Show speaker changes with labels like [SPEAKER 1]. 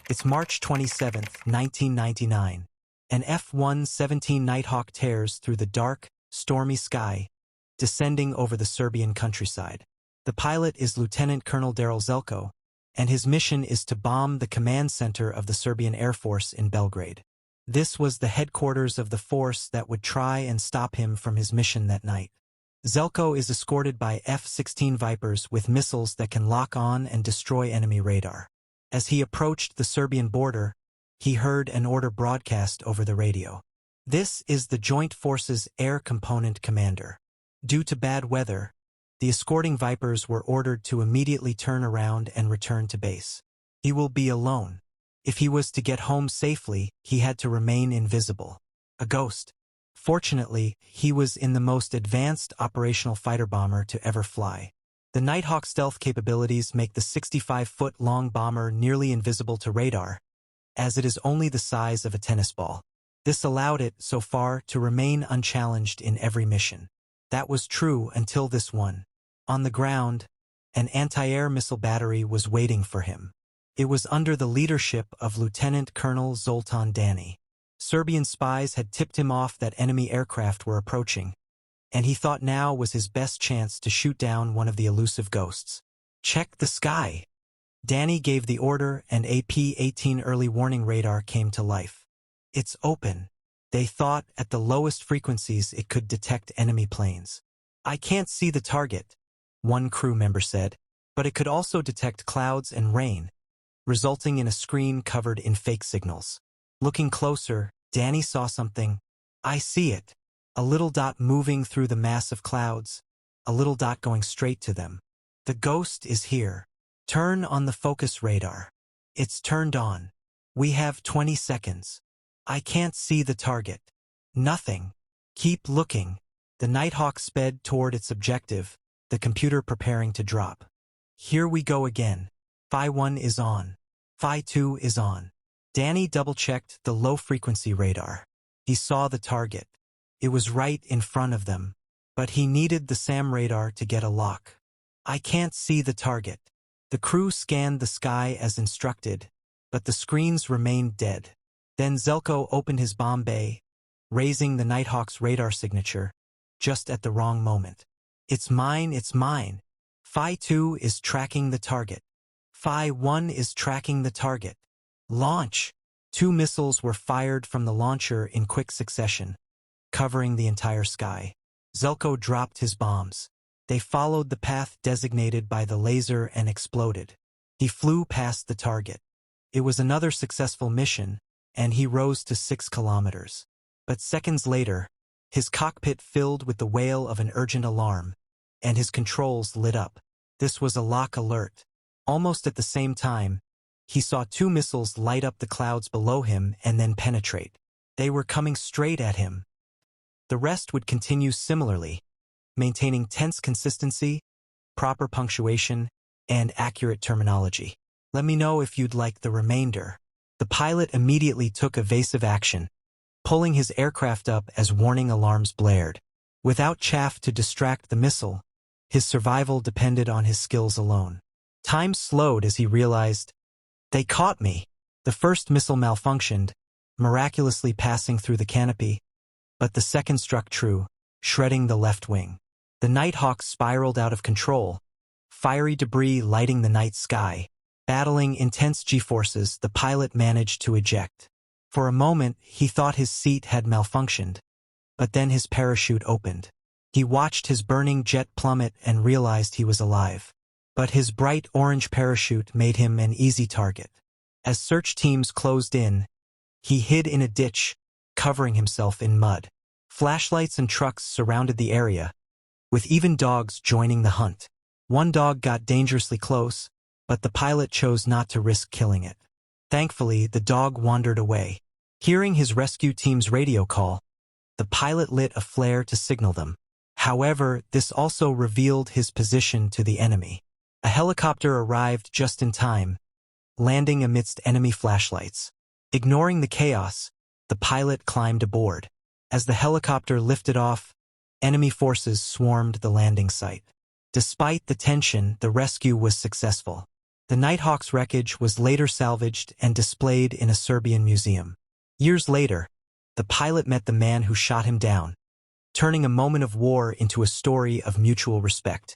[SPEAKER 1] It's March 27, 1999. An F-117 Nighthawk tears through the dark, stormy sky, descending over the Serbian countryside. The pilot is Lieutenant Colonel Darrell Zelko, and his mission is to bomb the command center of the Serbian Air Force in Belgrade. This was the headquarters of the force that would try and stop him from his mission that night. Zelko is escorted by F-16 Vipers with missiles that can lock on and destroy enemy radar. As he approached the Serbian border, he heard an order broadcast over the radio. This is the Joint Forces Air Component Commander. Due to bad weather, the escorting Vipers were ordered to immediately turn around and return to base. He will be alone. If he was to get home safely, he had to remain invisible. A ghost. Fortunately, he was in the most advanced operational fighter bomber to ever fly. The Nighthawk stealth capabilities make the 65-foot-long bomber nearly invisible to radar, as it is only the size of a tennis ball. This allowed it, so far, to remain unchallenged in every mission. That was true until this one. On the ground, an anti-air missile battery was waiting for him. It was under the leadership of Lieutenant Colonel Zoltan Dani. Serbian spies had tipped him off that enemy aircraft were approaching, and he thought now was his best chance to shoot down one of the elusive ghosts. "Check the sky." Dani gave the order, and a P-18 early warning radar came to life. "It's open." They thought at the lowest frequencies it could detect enemy planes. "I can't see the target," one crew member said, but it could also detect clouds and rain, resulting in a screen covered in fake signals. Looking closer, Dani saw something. "I see it." A little dot moving through the mass of clouds, a little dot going straight to them. "The ghost is here. Turn on the focus radar." "It's turned on. We have 20 seconds. I can't see the target." "Nothing. Keep looking." The Nighthawk sped toward its objective, the computer preparing to drop. "Here we go again. Phi 1 is on. Phi 2 is on." Dani double-checked the low-frequency radar. He saw the target. It was right in front of them, but he needed the SAM radar to get a lock. "I can't see the target." The crew scanned the sky as instructed, but the screens remained dead. Then Zelko opened his bomb bay, raising the Nighthawk's radar signature, just at the wrong moment. "It's mine, it's mine. Phi 2 is tracking the target. Phi 1 is tracking the target. Launch!" 2 missiles were fired from the launcher in quick succession, covering the entire sky. Zelko dropped his bombs. They followed the path designated by the laser and exploded. He flew past the target. It was another successful mission, and he rose to 6 kilometers. But seconds later, his cockpit filled with the wail of an urgent alarm, and his controls lit up. This was a lock alert. Almost at the same time, he saw 2 missiles light up the clouds below him and then penetrate. They were coming straight at him. The rest would continue similarly, maintaining tense consistency, proper punctuation, and accurate terminology. Let me know if you'd like the remainder. The pilot immediately took evasive action, pulling his aircraft up as warning alarms blared. Without chaff to distract the missile, his survival depended on his skills alone. Time slowed as he realized, "They caught me." The first missile malfunctioned, miraculously passing through the canopy, but the second struck true, shredding the left wing. The Nighthawk spiraled out of control, fiery debris lighting the night sky. Battling intense G-forces, the pilot managed to eject. For a moment, he thought his seat had malfunctioned, but then his parachute opened. He watched his burning jet plummet and realized he was alive. But his bright orange parachute made him an easy target. As search teams closed in, he hid in a ditch, covering himself in mud. Flashlights and trucks surrounded the area, with even dogs joining the hunt. One dog got dangerously close, but the pilot chose not to risk killing it. Thankfully, the dog wandered away. Hearing his rescue team's radio call, the pilot lit a flare to signal them. However, this also revealed his position to the enemy. A helicopter arrived just in time, landing amidst enemy flashlights. Ignoring the chaos, the pilot climbed aboard. As the helicopter lifted off, enemy forces swarmed the landing site. Despite the tension, the rescue was successful. The Nighthawk's wreckage was later salvaged and displayed in a Serbian museum. Years later, the pilot met the man who shot him down, turning a moment of war into a story of mutual respect.